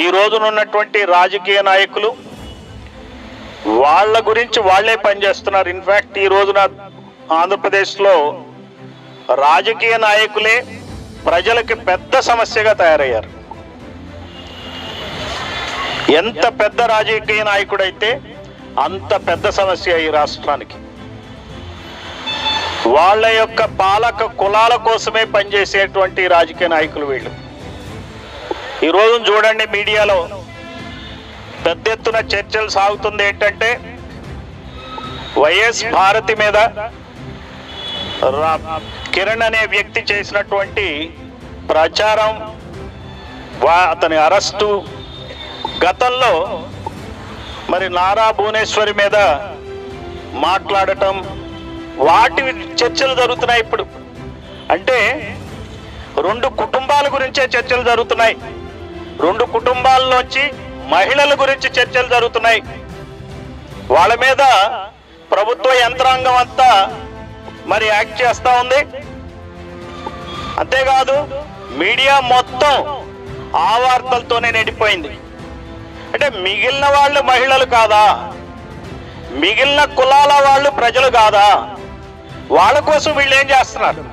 ఈ రోజునున్నటువంటి రాజకీయ నాయకులు వాళ్ళ గురించి వాళ్లే పనిచేస్తున్నారు. ఇన్ఫాక్ట్ ఈ రోజున ఆంధ్రప్రదేశ్లో రాజకీయ నాయకులే ప్రజలకి పెద్ద సమస్యగా తయారయ్యారు. ఎంత పెద్ద రాజకీయ నాయకుడైతే అంత పెద్ద సమస్య ఈ రాష్ట్రానికి. వాళ్ళ యొక్క పాలక కులాల కోసమే పనిచేసేటువంటి రాజకీయ నాయకులు వీళ్ళు. ఈరోజు చూడండి, మీడియాలో పెద్ద ఎత్తున చర్చలు సాగుతుంది. ఏంటంటే వైఎస్ భారతి మీద కిరణ్ అనే వ్యక్తి చేసినటువంటి ప్రచారం, అతని అరెస్టు, గతంలో మరి నారా భువనేశ్వరి మీద మాట్లాడటం, వాటి చర్చలు జరుగుతున్నాయి ఇప్పుడు. అంటే రెండు కుటుంబాల గురించే చర్చలు జరుగుతున్నాయి. రెండు కుటుంబాల్లోంచి మహిళల గురించి చర్చలు జరుగుతున్నాయి. వాళ్ళ మీద ప్రభుత్వ యంత్రాంగం అంతా మరి యాక్ట్ చేస్తూ ఉంది. అంతేకాదు మీడియా మొత్తం ఆ వార్తలతోనే నిండిపోయింది. అంటే మిగిలిన వాళ్ళు మహిళలు కాదా? మిగిలిన కులాల వాళ్ళు ప్రజలు కాదా? వాళ్ళ కోసం వీళ్ళు ఏం చేస్తున్నారు?